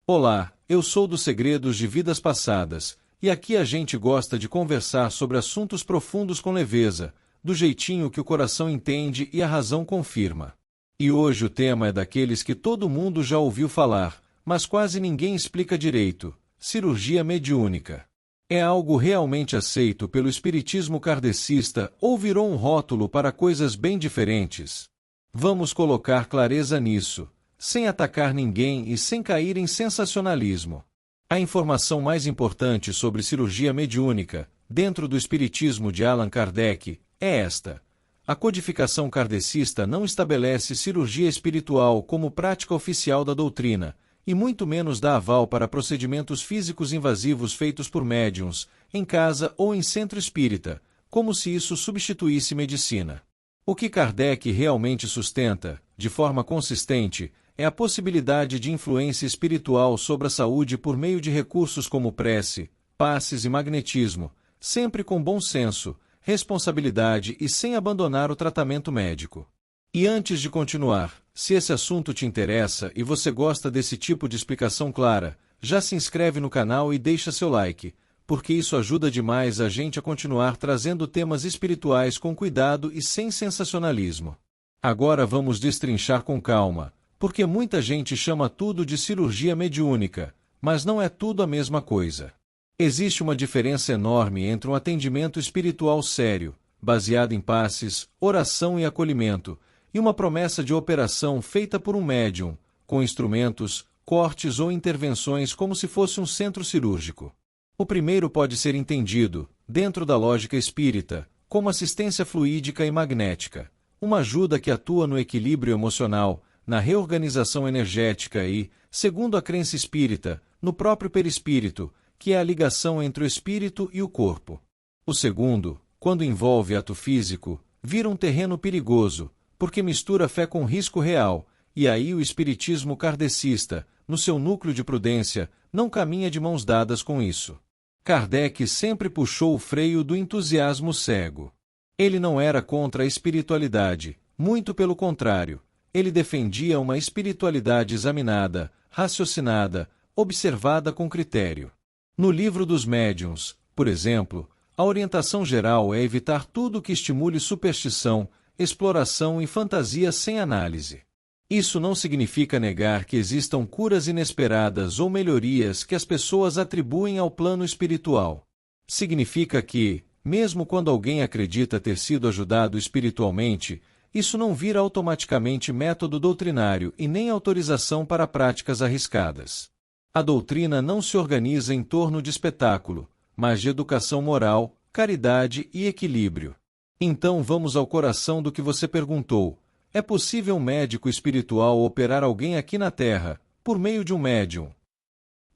Olá, eu sou dos Segredos de Vidas Passadas, e aqui a gente gosta de conversar sobre assuntos profundos com leveza, do jeitinho que o coração entende e a razão confirma. E hoje o tema é daqueles que todo mundo já ouviu falar, mas quase ninguém explica direito: cirurgia mediúnica. É algo realmente aceito pelo espiritismo kardecista ou virou um rótulo para coisas bem diferentes? Vamos colocar clareza nisso, sem atacar ninguém e sem cair em sensacionalismo. A informação mais importante sobre cirurgia mediúnica, dentro do espiritismo de Allan Kardec, é esta: a codificação kardecista não estabelece cirurgia espiritual como prática oficial da doutrina, e muito menos dá aval para procedimentos físicos invasivos feitos por médiuns, em casa ou em centro espírita, como se isso substituísse medicina. O que Kardec realmente sustenta, de forma consistente, é a possibilidade de influência espiritual sobre a saúde por meio de recursos como prece, passes e magnetismo, sempre com bom senso, responsabilidade e sem abandonar o tratamento médico. E antes de continuar, se esse assunto te interessa e você gosta desse tipo de explicação clara, já se inscreve no canal e deixa seu like, porque isso ajuda demais a gente a continuar trazendo temas espirituais com cuidado e sem sensacionalismo. Agora vamos destrinchar com calma, porque muita gente chama tudo de cirurgia mediúnica, mas não é tudo a mesma coisa. Existe uma diferença enorme entre um atendimento espiritual sério, baseado em passes, oração e acolhimento, e uma promessa de operação feita por um médium, com instrumentos, cortes ou intervenções como se fosse um centro cirúrgico. O primeiro pode ser entendido, dentro da lógica espírita, como assistência fluídica e magnética, uma ajuda que atua no equilíbrio emocional, na reorganização energética e, segundo a crença espírita, no próprio perispírito, que é a ligação entre o espírito e o corpo. O segundo, quando envolve ato físico, vira um terreno perigoso, porque mistura fé com risco real, e aí o espiritismo kardecista, no seu núcleo de prudência, não caminha de mãos dadas com isso. Kardec sempre puxou o freio do entusiasmo cego. Ele não era contra a espiritualidade, muito pelo contrário, ele defendia uma espiritualidade examinada, raciocinada, observada com critério. No Livro dos Médiuns, por exemplo, a orientação geral é evitar tudo que estimule superstição, exploração e fantasia sem análise. Isso não significa negar que existam curas inesperadas ou melhorias que as pessoas atribuem ao plano espiritual. Significa que, mesmo quando alguém acredita ter sido ajudado espiritualmente, isso não vira automaticamente método doutrinário e nem autorização para práticas arriscadas. A doutrina não se organiza em torno de espetáculo, mas de educação moral, caridade e equilíbrio. Então vamos ao coração do que você perguntou: é possível um médico espiritual operar alguém aqui na Terra, por meio de um médium?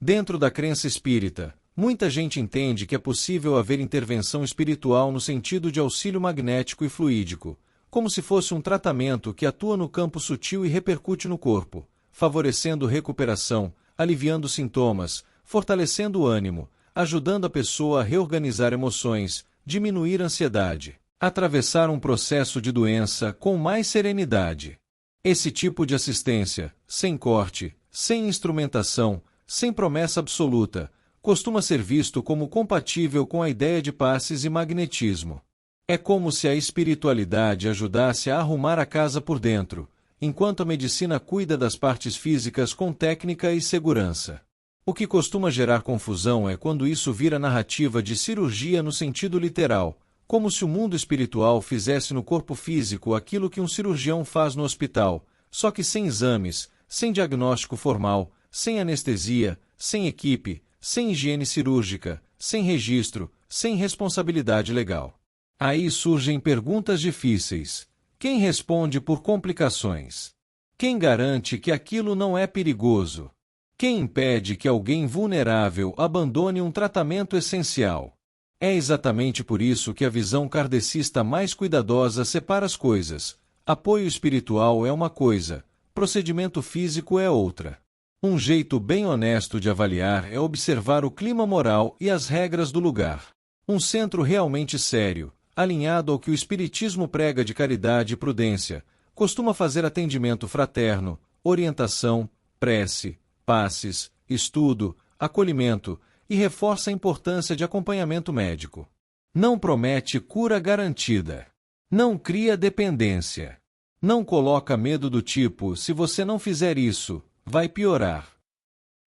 Dentro da crença espírita, muita gente entende que é possível haver intervenção espiritual no sentido de auxílio magnético e fluídico, como se fosse um tratamento que atua no campo sutil e repercute no corpo, favorecendo recuperação, aliviando sintomas, fortalecendo o ânimo, ajudando a pessoa a reorganizar emoções, diminuir a ansiedade, atravessar um processo de doença com mais serenidade. Esse tipo de assistência, sem corte, sem instrumentação, sem promessa absoluta, costuma ser visto como compatível com a ideia de passes e magnetismo. É como se a espiritualidade ajudasse a arrumar a casa por dentro, enquanto a medicina cuida das partes físicas com técnica e segurança. O que costuma gerar confusão é quando isso vira narrativa de cirurgia no sentido literal, como se o mundo espiritual fizesse no corpo físico aquilo que um cirurgião faz no hospital, só que sem exames, sem diagnóstico formal, sem anestesia, sem equipe, sem higiene cirúrgica, sem registro, sem responsabilidade legal. Aí surgem perguntas difíceis. Quem responde por complicações? Quem garante que aquilo não é perigoso? Quem impede que alguém vulnerável abandone um tratamento essencial? É exatamente por isso que a visão kardecista mais cuidadosa separa as coisas. Apoio espiritual é uma coisa, procedimento físico é outra. Um jeito bem honesto de avaliar é observar o clima moral e as regras do lugar. Um centro realmente sério, alinhado ao que o espiritismo prega de caridade e prudência, costuma fazer atendimento fraterno, orientação, prece, passes, estudo, acolhimento e reforça a importância de acompanhamento médico. Não promete cura garantida. Não cria dependência. Não coloca medo do tipo, se você não fizer isso, vai piorar.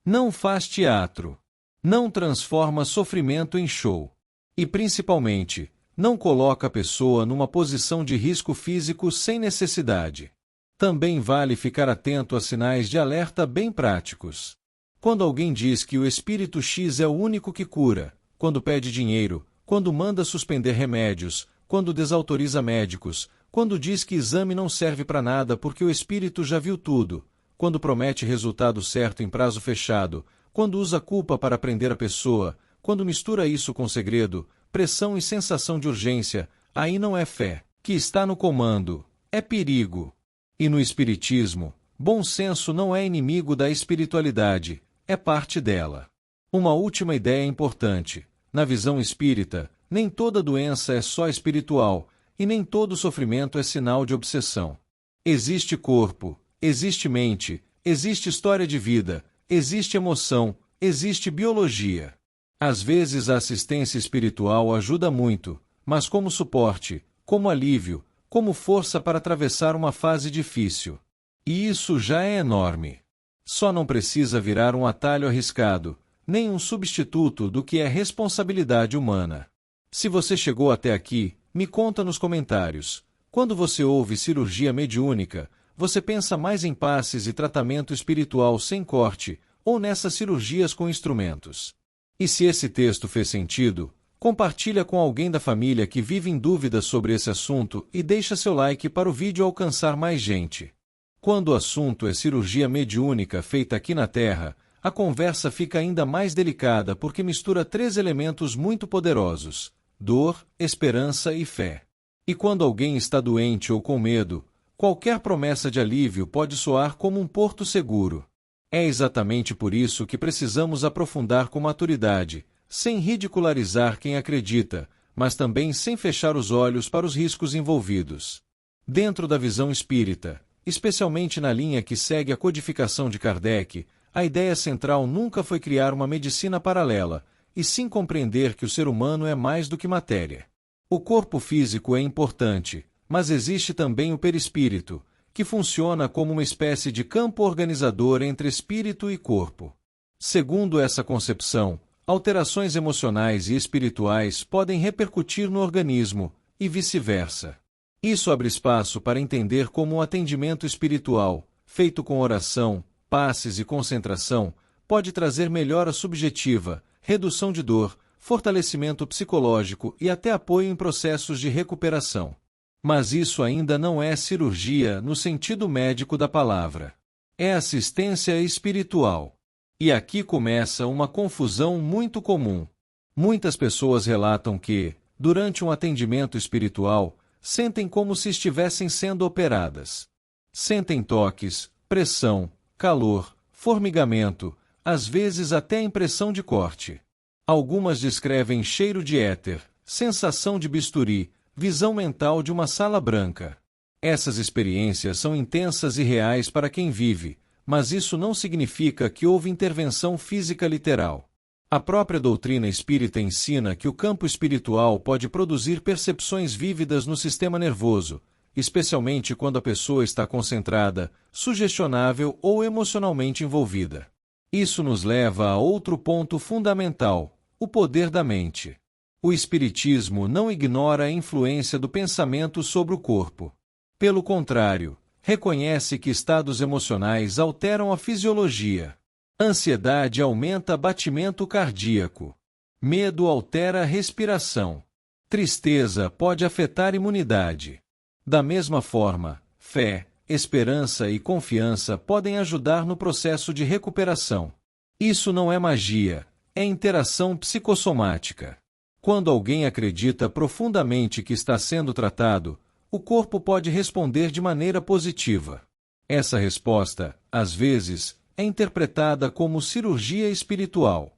Não faz teatro. Não transforma sofrimento em show. E principalmente, não coloca a pessoa numa posição de risco físico sem necessidade. Também vale ficar atento a sinais de alerta bem práticos. Quando alguém diz que o espírito X é o único que cura, quando pede dinheiro, quando manda suspender remédios, quando desautoriza médicos, quando diz que exame não serve para nada porque o espírito já viu tudo, quando promete resultado certo em prazo fechado, quando usa culpa para prender a pessoa, quando mistura isso com segredo, pressão e sensação de urgência, aí não é fé, que está no comando, é perigo. E no espiritismo, bom senso não é inimigo da espiritualidade, é parte dela. Uma última ideia importante. Na visão espírita, nem toda doença é só espiritual, e nem todo sofrimento é sinal de obsessão. Existe corpo, existe mente, existe história de vida, existe emoção, existe biologia. Às vezes a assistência espiritual ajuda muito, mas como suporte, como alívio, como força para atravessar uma fase difícil. E isso já é enorme. Só não precisa virar um atalho arriscado, nem um substituto do que é responsabilidade humana. Se você chegou até aqui, me conta nos comentários. Quando você ouve cirurgia mediúnica, você pensa mais em passes e tratamento espiritual sem corte, ou nessas cirurgias com instrumentos? E se esse texto fez sentido, compartilha com alguém da família que vive em dúvidas sobre esse assunto e deixa seu like para o vídeo alcançar mais gente. Quando o assunto é cirurgia mediúnica feita aqui na Terra, a conversa fica ainda mais delicada porque mistura 3 elementos muito poderosos: dor, esperança e fé. E quando alguém está doente ou com medo, qualquer promessa de alívio pode soar como um porto seguro. É exatamente por isso que precisamos aprofundar com maturidade, sem ridicularizar quem acredita, mas também sem fechar os olhos para os riscos envolvidos. Dentro da visão espírita, especialmente na linha que segue a codificação de Kardec, a ideia central nunca foi criar uma medicina paralela, e sim compreender que o ser humano é mais do que matéria. O corpo físico é importante, mas existe também o perispírito, que funciona como uma espécie de campo organizador entre espírito e corpo. Segundo essa concepção, alterações emocionais e espirituais podem repercutir no organismo, e vice-versa. Isso abre espaço para entender como um atendimento espiritual, feito com oração, passes e concentração, pode trazer melhora subjetiva, redução de dor, fortalecimento psicológico e até apoio em processos de recuperação. Mas isso ainda não é cirurgia no sentido médico da palavra. É assistência espiritual. E aqui começa uma confusão muito comum. Muitas pessoas relatam que, durante um atendimento espiritual, sentem como se estivessem sendo operadas. Sentem toques, pressão, calor, formigamento, às vezes até impressão de corte. Algumas descrevem cheiro de éter, sensação de bisturi, visão mental de uma sala branca. Essas experiências são intensas e reais para quem vive, mas isso não significa que houve intervenção física literal. A própria doutrina espírita ensina que o campo espiritual pode produzir percepções vívidas no sistema nervoso, especialmente quando a pessoa está concentrada, sugestionável ou emocionalmente envolvida. Isso nos leva a outro ponto fundamental: o poder da mente. O espiritismo não ignora a influência do pensamento sobre o corpo. Pelo contrário, reconhece que estados emocionais alteram a fisiologia. Ansiedade aumenta batimento cardíaco. Medo altera a respiração. Tristeza pode afetar a imunidade. Da mesma forma, fé, esperança e confiança podem ajudar no processo de recuperação. Isso não é magia, é interação psicossomática. Quando alguém acredita profundamente que está sendo tratado, o corpo pode responder de maneira positiva. Essa resposta, às vezes, é interpretada como cirurgia espiritual.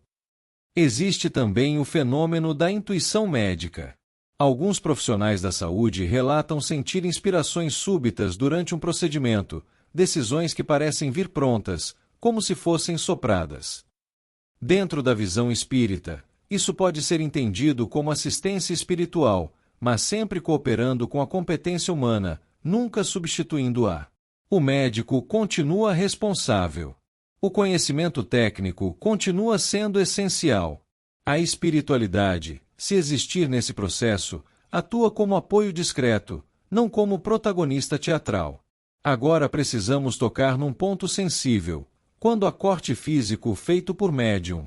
Existe também o fenômeno da intuição médica. Alguns profissionais da saúde relatam sentir inspirações súbitas durante um procedimento, decisões que parecem vir prontas, como se fossem sopradas. Dentro da visão espírita, isso pode ser entendido como assistência espiritual, mas sempre cooperando com a competência humana, nunca substituindo-a. O médico continua responsável. O conhecimento técnico continua sendo essencial. A espiritualidade, se existir nesse processo, atua como apoio discreto, não como protagonista teatral. Agora precisamos tocar num ponto sensível: quando há corte físico feito por médium.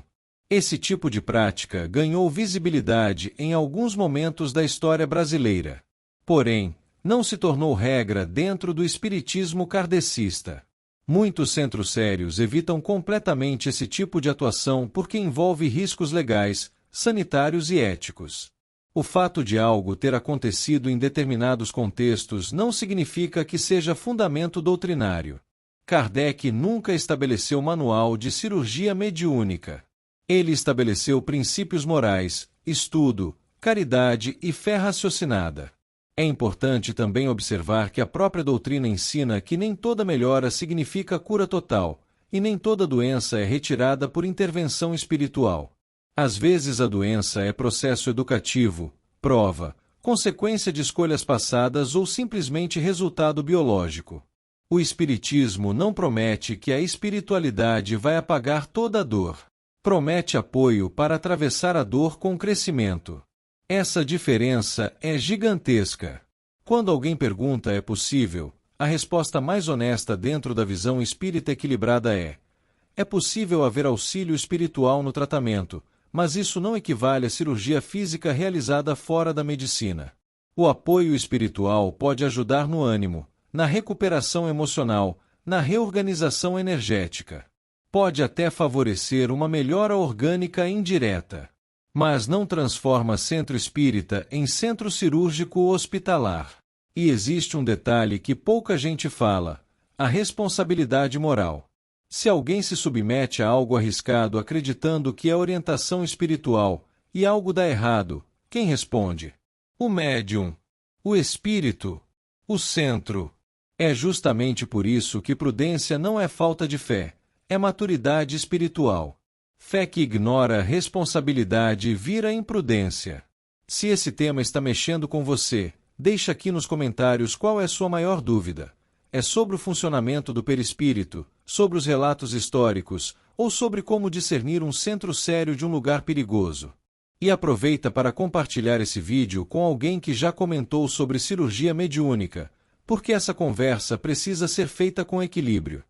Esse tipo de prática ganhou visibilidade em alguns momentos da história brasileira. Porém, não se tornou regra dentro do espiritismo kardecista. Muitos centros sérios evitam completamente esse tipo de atuação porque envolve riscos legais, sanitários e éticos. O fato de algo ter acontecido em determinados contextos não significa que seja fundamento doutrinário. Kardec nunca estabeleceu manual de cirurgia mediúnica. Ele estabeleceu princípios morais, estudo, caridade e fé raciocinada. É importante também observar que a própria doutrina ensina que nem toda melhora significa cura total, e nem toda doença é retirada por intervenção espiritual. Às vezes a doença é processo educativo, prova, consequência de escolhas passadas ou simplesmente resultado biológico. O espiritismo não promete que a espiritualidade vai apagar toda a dor. Promete apoio para atravessar a dor com crescimento. Essa diferença é gigantesca. Quando alguém pergunta é possível, a resposta mais honesta dentro da visão espírita equilibrada é possível haver auxílio espiritual no tratamento, mas isso não equivale à cirurgia física realizada fora da medicina. O apoio espiritual pode ajudar no ânimo, na recuperação emocional, na reorganização energética. Pode até favorecer uma melhora orgânica indireta. Mas não transforma centro espírita em centro cirúrgico hospitalar. E existe um detalhe que pouca gente fala: a responsabilidade moral. Se alguém se submete a algo arriscado acreditando que é orientação espiritual, e algo dá errado, quem responde? O médium. O espírito. O centro. É justamente por isso que prudência não é falta de fé, é maturidade espiritual. Fé que ignora responsabilidade vira imprudência. Se esse tema está mexendo com você, deixa aqui nos comentários qual é sua maior dúvida. É sobre o funcionamento do perispírito, sobre os relatos históricos, ou sobre como discernir um centro sério de um lugar perigoso. E aproveita para compartilhar esse vídeo com alguém que já comentou sobre cirurgia mediúnica, porque essa conversa precisa ser feita com equilíbrio.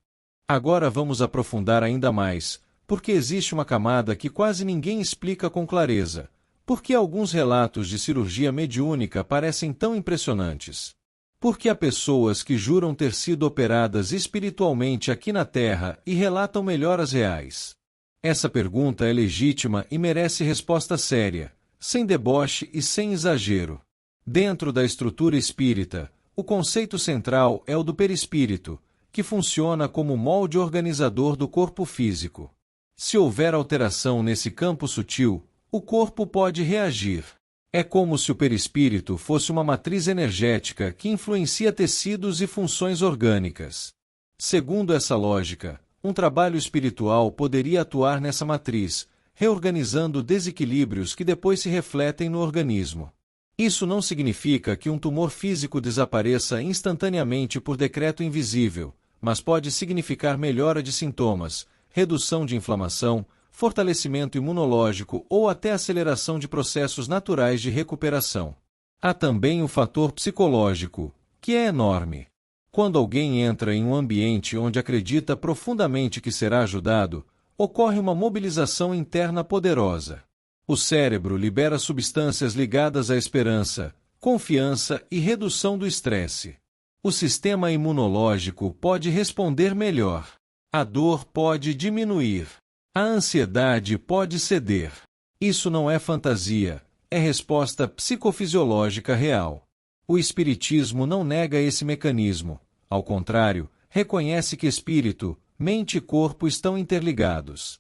Agora vamos aprofundar ainda mais, porque existe uma camada que quase ninguém explica com clareza. Por que alguns relatos de cirurgia mediúnica parecem tão impressionantes? Porque há pessoas que juram ter sido operadas espiritualmente aqui na Terra e relatam melhoras reais. Essa pergunta é legítima e merece resposta séria, sem deboche e sem exagero. Dentro da estrutura espírita, o conceito central é o do perispírito, que funciona como molde organizador do corpo físico. Se houver alteração nesse campo sutil, o corpo pode reagir. É como se o perispírito fosse uma matriz energética que influencia tecidos e funções orgânicas. Segundo essa lógica, um trabalho espiritual poderia atuar nessa matriz, reorganizando desequilíbrios que depois se refletem no organismo. Isso não significa que um tumor físico desapareça instantaneamente por decreto invisível, mas pode significar melhora de sintomas, redução de inflamação, fortalecimento imunológico ou até aceleração de processos naturais de recuperação. Há também o fator psicológico, que é enorme. Quando alguém entra em um ambiente onde acredita profundamente que será ajudado, ocorre uma mobilização interna poderosa. O cérebro libera substâncias ligadas à esperança, confiança e redução do estresse. O sistema imunológico pode responder melhor. A dor pode diminuir. A ansiedade pode ceder. Isso não é fantasia, é resposta psicofisiológica real. O espiritismo não nega esse mecanismo. Ao contrário, reconhece que espírito, mente e corpo estão interligados.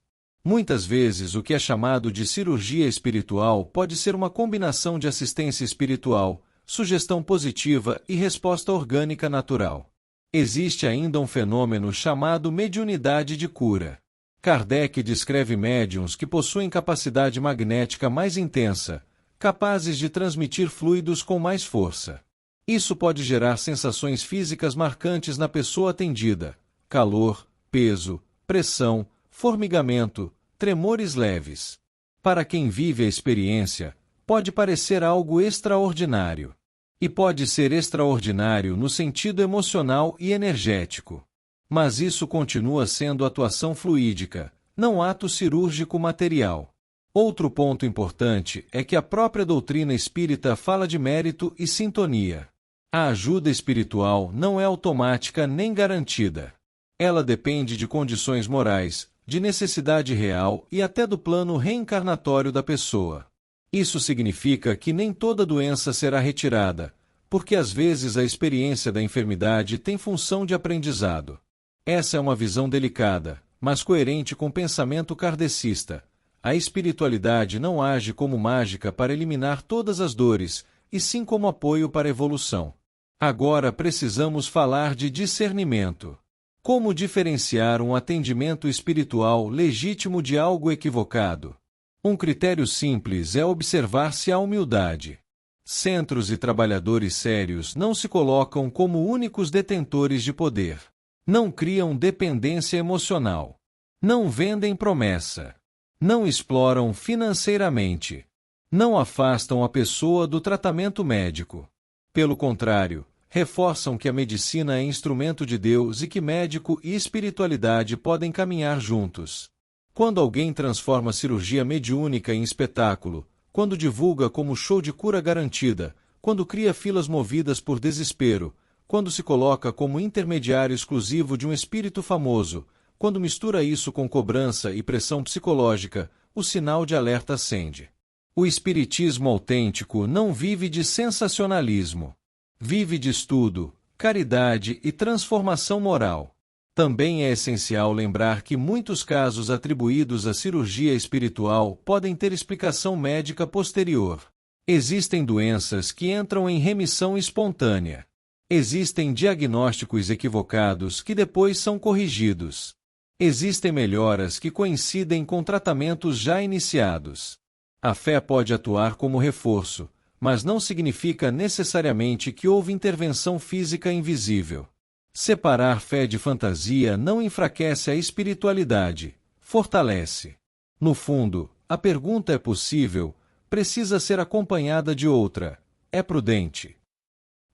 Muitas vezes o que é chamado de cirurgia espiritual pode ser uma combinação de assistência espiritual, sugestão positiva e resposta orgânica natural. Existe ainda um fenômeno chamado mediunidade de cura. Kardec descreve médiuns que possuem capacidade magnética mais intensa, capazes de transmitir fluidos com mais força. Isso pode gerar sensações físicas marcantes na pessoa atendida: calor, peso, pressão, formigamento, tremores leves. Para quem vive a experiência, pode parecer algo extraordinário. E pode ser extraordinário no sentido emocional e energético. Mas isso continua sendo atuação fluídica, não ato cirúrgico material. Outro ponto importante é que a própria doutrina espírita fala de mérito e sintonia. A ajuda espiritual não é automática nem garantida. Ela depende de condições morais, de necessidade real e até do plano reencarnatório da pessoa. Isso significa que nem toda doença será retirada, porque às vezes a experiência da enfermidade tem função de aprendizado. Essa é uma visão delicada, mas coerente com o pensamento kardecista. A espiritualidade não age como mágica para eliminar todas as dores, e sim como apoio para a evolução. Agora precisamos falar de discernimento. Como diferenciar um atendimento espiritual legítimo de algo equivocado? Um critério simples é observar se há humildade. Centros e trabalhadores sérios não se colocam como únicos detentores de poder. Não criam dependência emocional. Não vendem promessa. Não exploram financeiramente. Não afastam a pessoa do tratamento médico. Pelo contrário, reforçam que a medicina é instrumento de Deus e que médico e espiritualidade podem caminhar juntos. Quando alguém transforma cirurgia mediúnica em espetáculo, quando divulga como show de cura garantida, quando cria filas movidas por desespero, quando se coloca como intermediário exclusivo de um espírito famoso, quando mistura isso com cobrança e pressão psicológica, o sinal de alerta acende. O espiritismo autêntico não vive de sensacionalismo. Vive de estudo, caridade e transformação moral. Também é essencial lembrar que muitos casos atribuídos à cirurgia espiritual podem ter explicação médica posterior. Existem doenças que entram em remissão espontânea. Existem diagnósticos equivocados que depois são corrigidos. Existem melhoras que coincidem com tratamentos já iniciados. A fé pode atuar como reforço, mas não significa necessariamente que houve intervenção física invisível. Separar fé de fantasia não enfraquece a espiritualidade, fortalece. No fundo, a pergunta é possível, precisa ser acompanhada de outra: é prudente?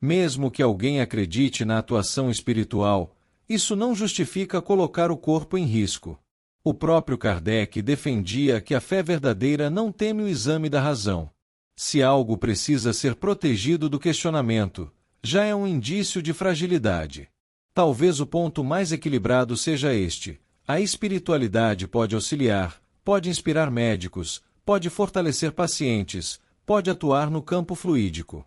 Mesmo que alguém acredite na atuação espiritual, isso não justifica colocar o corpo em risco. O próprio Kardec defendia que a fé verdadeira não teme o exame da razão. Se algo precisa ser protegido do questionamento, já é um indício de fragilidade. Talvez o ponto mais equilibrado seja este: a espiritualidade pode auxiliar, pode inspirar médicos, pode fortalecer pacientes, pode atuar no campo fluídico.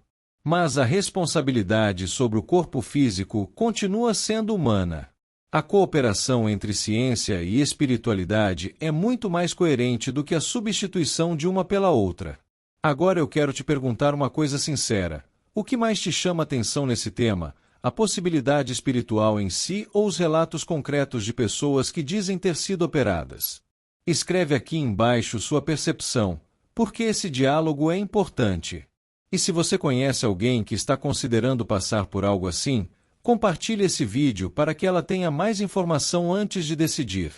Mas a responsabilidade sobre o corpo físico continua sendo humana. A cooperação entre ciência e espiritualidade é muito mais coerente do que a substituição de uma pela outra. Agora eu quero te perguntar uma coisa sincera: o que mais te chama atenção nesse tema? A possibilidade espiritual em si ou os relatos concretos de pessoas que dizem ter sido operadas? Escreve aqui embaixo sua percepção, porque esse diálogo é importante. E se você conhece alguém que está considerando passar por algo assim, compartilhe esse vídeo para que ela tenha mais informação antes de decidir.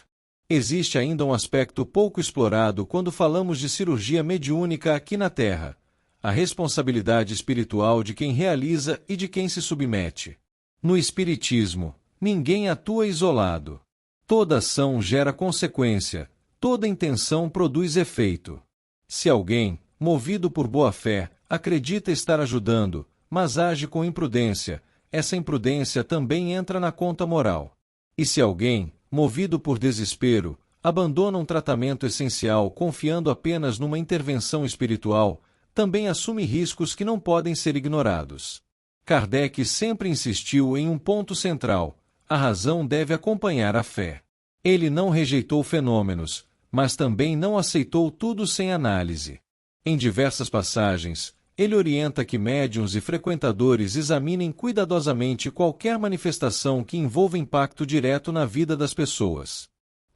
Existe ainda um aspecto pouco explorado quando falamos de cirurgia mediúnica aqui na Terra: a responsabilidade espiritual de quem realiza e de quem se submete. No Espiritismo, ninguém atua isolado. Toda ação gera consequência, toda intenção produz efeito. Se alguém, movido por boa-fé, acredita estar ajudando, mas age com imprudência, essa imprudência também entra na conta moral. E se alguém, movido por desespero, abandona um tratamento essencial confiando apenas numa intervenção espiritual, também assume riscos que não podem ser ignorados. Kardec sempre insistiu em um ponto central: a razão deve acompanhar a fé. Ele não rejeitou fenômenos, mas também não aceitou tudo sem análise. Em diversas passagens, ele orienta que médiuns e frequentadores examinem cuidadosamente qualquer manifestação que envolva impacto direto na vida das pessoas.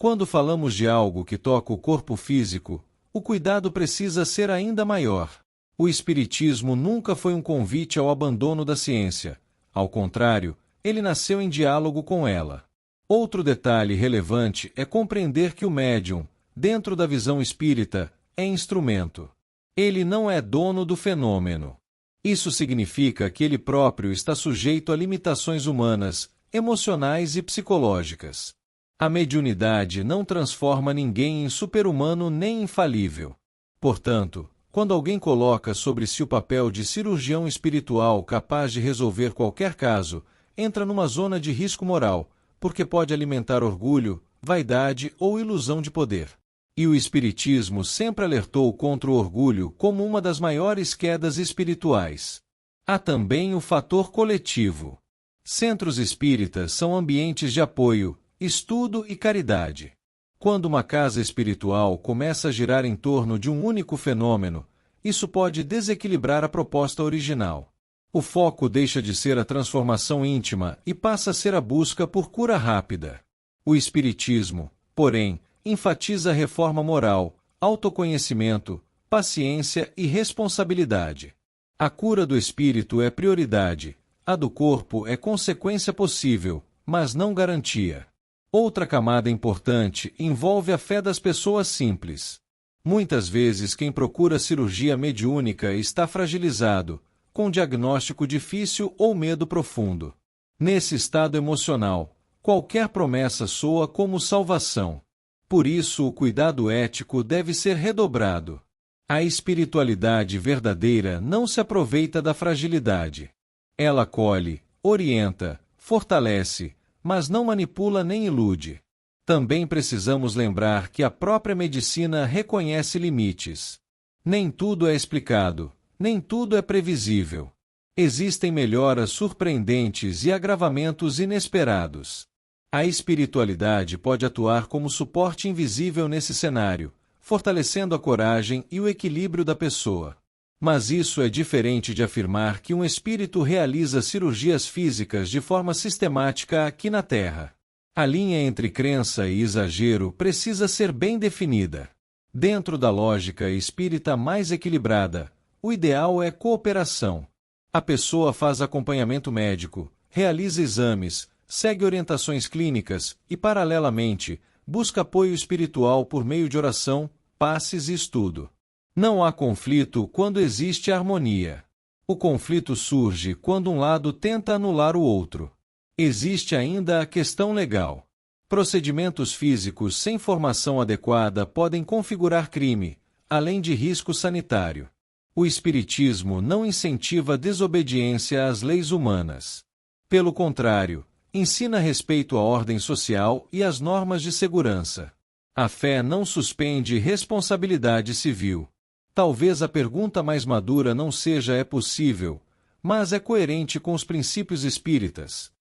Quando falamos de algo que toca o corpo físico, o cuidado precisa ser ainda maior. O Espiritismo nunca foi um convite ao abandono da ciência. Ao contrário, ele nasceu em diálogo com ela. Outro detalhe relevante é compreender que o médium, dentro da visão espírita, é instrumento. Ele não é dono do fenômeno. Isso significa que ele próprio está sujeito a limitações humanas, emocionais e psicológicas. A mediunidade não transforma ninguém em super-humano nem infalível. Portanto, quando alguém coloca sobre si o papel de cirurgião espiritual capaz de resolver qualquer caso, entra numa zona de risco moral, porque pode alimentar orgulho, vaidade ou ilusão de poder. E o Espiritismo sempre alertou contra o orgulho como uma das maiores quedas espirituais. Há também o fator coletivo. Centros espíritas são ambientes de apoio, estudo e caridade. Quando uma casa espiritual começa a girar em torno de um único fenômeno, isso pode desequilibrar a proposta original. O foco deixa de ser a transformação íntima e passa a ser a busca por cura rápida. O Espiritismo, porém, enfatiza a reforma moral, autoconhecimento, paciência e responsabilidade. A cura do espírito é prioridade, a do corpo é consequência possível, mas não garantia. Outra camada importante envolve a fé das pessoas simples. Muitas vezes quem procura cirurgia mediúnica está fragilizado, com diagnóstico difícil ou medo profundo. Nesse estado emocional, qualquer promessa soa como salvação. Por isso o cuidado ético deve ser redobrado. A espiritualidade verdadeira não se aproveita da fragilidade. Ela acolhe, orienta, fortalece, mas não manipula nem ilude. Também precisamos lembrar que a própria medicina reconhece limites. Nem tudo é explicado, nem tudo é previsível. Existem melhoras surpreendentes e agravamentos inesperados. A espiritualidade pode atuar como suporte invisível nesse cenário, fortalecendo a coragem e o equilíbrio da pessoa. Mas isso é diferente de afirmar que um espírito realiza cirurgias físicas de forma sistemática aqui na Terra. A linha entre crença e exagero precisa ser bem definida. Dentro da lógica espírita mais equilibrada, o ideal é cooperação. A pessoa faz acompanhamento médico, realiza exames, segue orientações clínicas e, paralelamente, busca apoio espiritual por meio de oração, passes e estudo. Não há conflito quando existe harmonia. O conflito surge quando um lado tenta anular o outro. Existe ainda a questão legal. Procedimentos físicos sem formação adequada podem configurar crime, além de risco sanitário. O Espiritismo não incentiva a desobediência às leis humanas. Pelo contrário, ensina respeito à ordem social e às normas de segurança. A fé não suspende responsabilidade civil. Talvez a pergunta mais madura não seja é possível, mas é coerente com os princípios espíritas.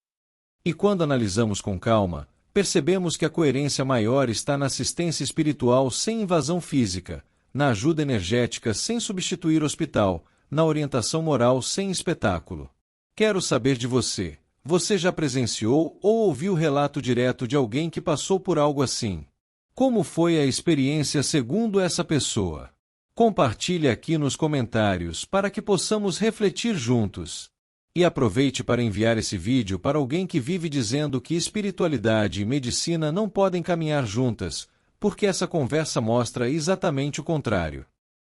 E quando analisamos com calma, percebemos que a coerência maior está na assistência espiritual sem invasão física, na ajuda energética sem substituir hospital, na orientação moral sem espetáculo. Quero saber de você. Você já presenciou ou ouviu relato direto de alguém que passou por algo assim? Como foi a experiência segundo essa pessoa? Compartilhe aqui nos comentários para que possamos refletir juntos. E aproveite para enviar esse vídeo para alguém que vive dizendo que espiritualidade e medicina não podem caminhar juntas, porque essa conversa mostra exatamente o contrário.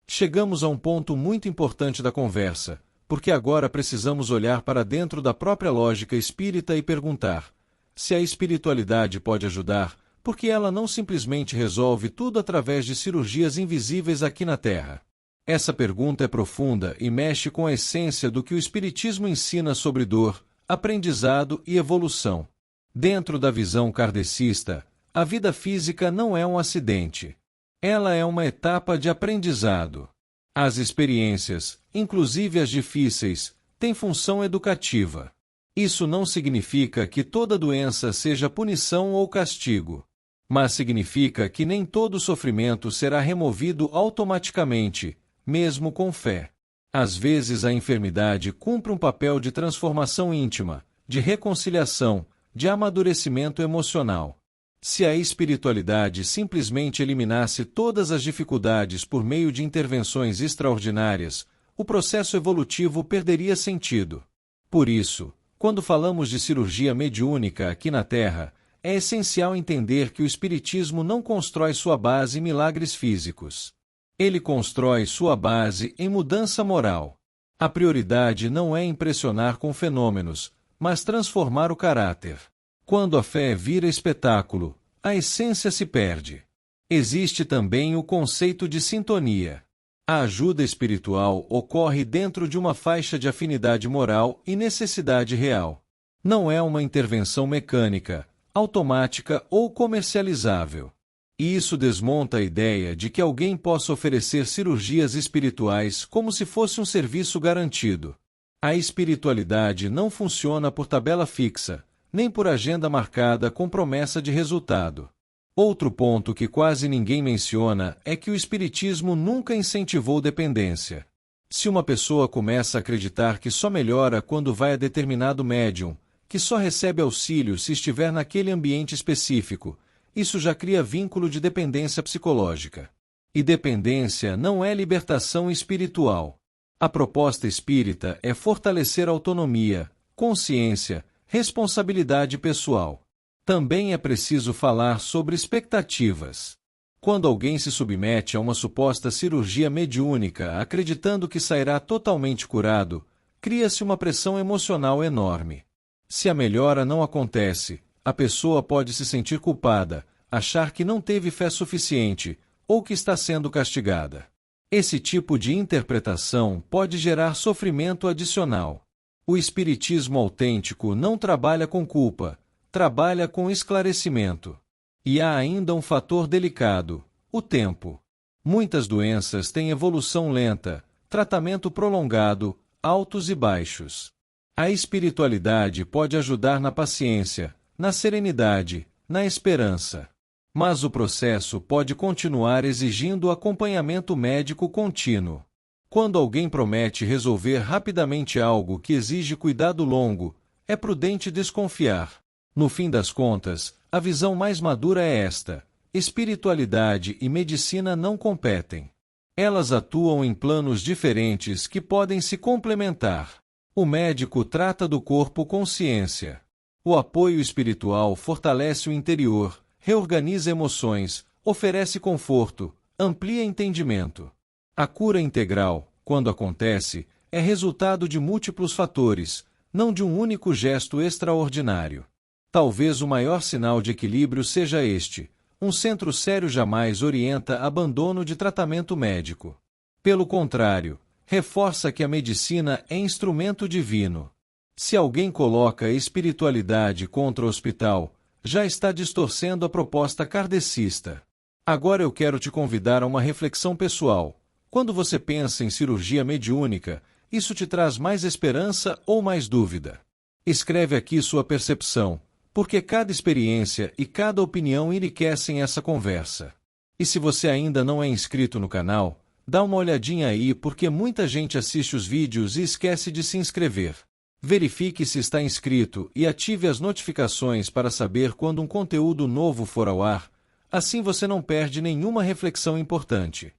Chegamos a um ponto muito importante da conversa, porque agora precisamos olhar para dentro da própria lógica espírita e perguntar: se a espiritualidade pode ajudar, por que ela não simplesmente resolve tudo através de cirurgias invisíveis aqui na Terra? Essa pergunta é profunda e mexe com a essência do que o Espiritismo ensina sobre dor, aprendizado e evolução. Dentro da visão kardecista, a vida física não é um acidente. Ela é uma etapa de aprendizado. As experiências, inclusive as difíceis, têm função educativa. Isso não significa que toda doença seja punição ou castigo. Mas significa que nem todo sofrimento será removido automaticamente, mesmo com fé. Às vezes a enfermidade cumpre um papel de transformação íntima, de reconciliação, de amadurecimento emocional. Se a espiritualidade simplesmente eliminasse todas as dificuldades por meio de intervenções extraordinárias, o processo evolutivo perderia sentido. Por isso, quando falamos de cirurgia mediúnica aqui na Terra, é essencial entender que o Espiritismo não constrói sua base em milagres físicos. Ele constrói sua base em mudança moral. A prioridade não é impressionar com fenômenos, mas transformar o caráter. Quando a fé vira espetáculo, a essência se perde. Existe também o conceito de sintonia. A ajuda espiritual ocorre dentro de uma faixa de afinidade moral e necessidade real. Não é uma intervenção mecânica, automática ou comercializável. E isso desmonta a ideia de que alguém possa oferecer cirurgias espirituais como se fosse um serviço garantido. A espiritualidade não funciona por tabela fixa, nem por agenda marcada com promessa de resultado. Outro ponto que quase ninguém menciona é que o Espiritismo nunca incentivou dependência. Se uma pessoa começa a acreditar que só melhora quando vai a determinado médium, que só recebe auxílio se estiver naquele ambiente específico, isso já cria vínculo de dependência psicológica. E dependência não é libertação espiritual. A proposta espírita é fortalecer a autonomia, consciência, responsabilidade pessoal. Também é preciso falar sobre expectativas. Quando alguém se submete a uma suposta cirurgia mediúnica acreditando que sairá totalmente curado, cria-se uma pressão emocional enorme. Se a melhora não acontece, a pessoa pode se sentir culpada, achar que não teve fé suficiente, ou que está sendo castigada. Esse tipo de interpretação pode gerar sofrimento adicional. O espiritismo autêntico não trabalha com culpa, trabalha com esclarecimento. E há ainda um fator delicado: o tempo. Muitas doenças têm evolução lenta, tratamento prolongado, altos e baixos. A espiritualidade pode ajudar na paciência, na serenidade, na esperança. Mas o processo pode continuar exigindo acompanhamento médico contínuo. Quando alguém promete resolver rapidamente algo que exige cuidado longo, é prudente desconfiar. No fim das contas, a visão mais madura é esta: espiritualidade e medicina não competem. Elas atuam em planos diferentes que podem se complementar. O médico trata do corpo com ciência. O apoio espiritual fortalece o interior, reorganiza emoções, oferece conforto, amplia entendimento. A cura integral, quando acontece, é resultado de múltiplos fatores, não de um único gesto extraordinário. Talvez o maior sinal de equilíbrio seja este: um centro sério jamais orienta abandono de tratamento médico. Pelo contrário, reforça que a medicina é instrumento divino. Se alguém coloca a espiritualidade contra o hospital, já está distorcendo a proposta kardecista. Agora eu quero te convidar a uma reflexão pessoal. Quando você pensa em cirurgia mediúnica, isso te traz mais esperança ou mais dúvida? Escreve aqui sua percepção, porque cada experiência e cada opinião enriquecem essa conversa. E se você ainda não é inscrito no canal, dá uma olhadinha aí porque muita gente assiste os vídeos e esquece de se inscrever. Verifique se está inscrito e ative as notificações para saber quando um conteúdo novo for ao ar, assim você não perde nenhuma reflexão importante.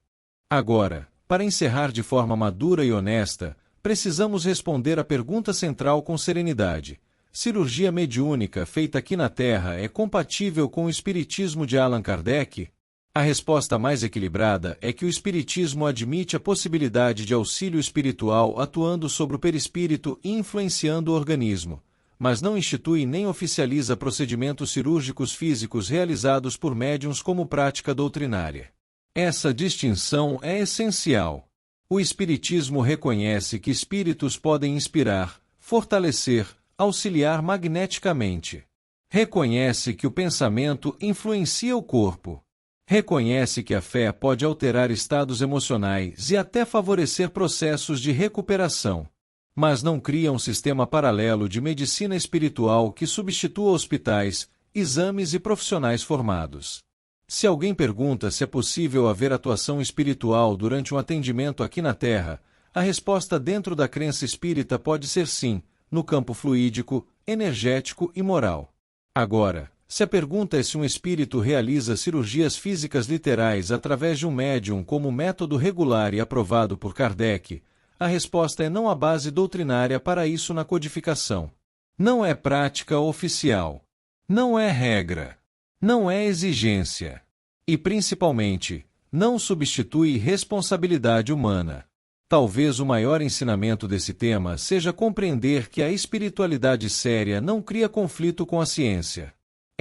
Agora, para encerrar de forma madura e honesta, precisamos responder a pergunta central com serenidade: cirurgia mediúnica feita aqui na Terra é compatível com o espiritismo de Allan Kardec? A resposta mais equilibrada é que o espiritismo admite a possibilidade de auxílio espiritual atuando sobre o perispírito e influenciando o organismo, mas não institui nem oficializa procedimentos cirúrgicos físicos realizados por médiuns como prática doutrinária. Essa distinção é essencial. O espiritismo reconhece que espíritos podem inspirar, fortalecer, auxiliar magneticamente. Reconhece que o pensamento influencia o corpo. Reconhece que a fé pode alterar estados emocionais e até favorecer processos de recuperação. Mas não cria um sistema paralelo de medicina espiritual que substitua hospitais, exames e profissionais formados. Se alguém pergunta se é possível haver atuação espiritual durante um atendimento aqui na Terra, a resposta dentro da crença espírita pode ser sim, no campo fluídico, energético e moral. Agora, Se a pergunta é se um espírito realiza cirurgias físicas literais através de um médium como método regular e aprovado por Kardec, a resposta é não há base doutrinária para isso na codificação. Não é prática oficial. Não é regra. Não é exigência. E, principalmente, não substitui responsabilidade humana. Talvez o maior ensinamento desse tema seja compreender que a espiritualidade séria não cria conflito com a ciência.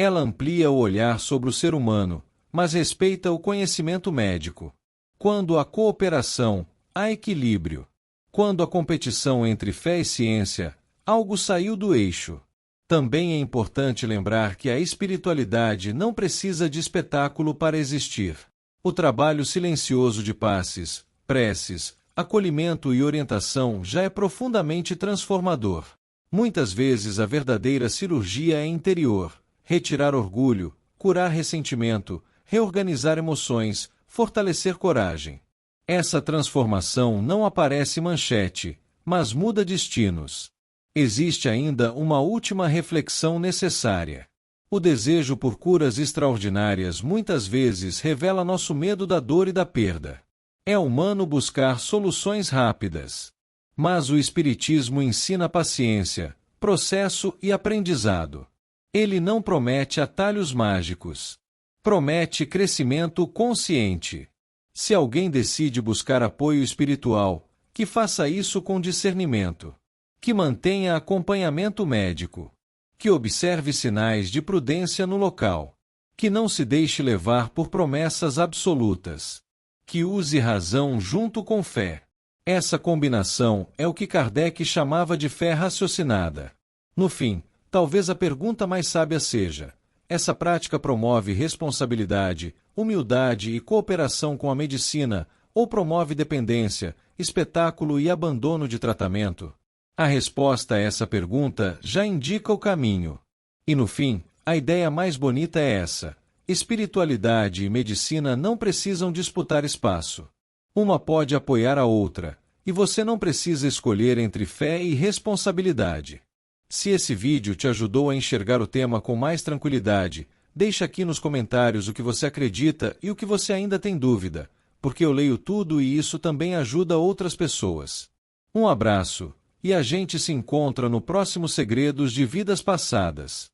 Ela amplia o olhar sobre o ser humano, mas respeita o conhecimento médico. Quando há cooperação, há equilíbrio. Quando há competição entre fé e ciência, algo saiu do eixo. Também é importante lembrar que a espiritualidade não precisa de espetáculo para existir. O trabalho silencioso de passes, preces, acolhimento e orientação já é profundamente transformador. Muitas vezes a verdadeira cirurgia é interior: retirar orgulho, curar ressentimento, reorganizar emoções, fortalecer coragem. Essa transformação não aparece manchete, mas muda destinos. Existe ainda uma última reflexão necessária. O desejo por curas extraordinárias muitas vezes revela nosso medo da dor e da perda. É humano buscar soluções rápidas. Mas o Espiritismo ensina paciência, processo e aprendizado. Ele não promete atalhos mágicos. Promete crescimento consciente. Se alguém decide buscar apoio espiritual, que faça isso com discernimento. Que mantenha acompanhamento médico. Que observe sinais de prudência no local. Que não se deixe levar por promessas absolutas. Que use razão junto com fé. Essa combinação é o que Kardec chamava de fé raciocinada. No fim, talvez a pergunta mais sábia seja: essa prática promove responsabilidade, humildade e cooperação com a medicina, ou promove dependência, espetáculo e abandono de tratamento? A resposta a essa pergunta já indica o caminho. E no fim, a ideia mais bonita é essa: espiritualidade e medicina não precisam disputar espaço. Uma pode apoiar a outra, e você não precisa escolher entre fé e responsabilidade. Se esse vídeo te ajudou a enxergar o tema com mais tranquilidade, deixa aqui nos comentários o que você acredita e o que você ainda tem dúvida, porque eu leio tudo e isso também ajuda outras pessoas. Um abraço, e a gente se encontra no próximo Segredos de Vidas Passadas.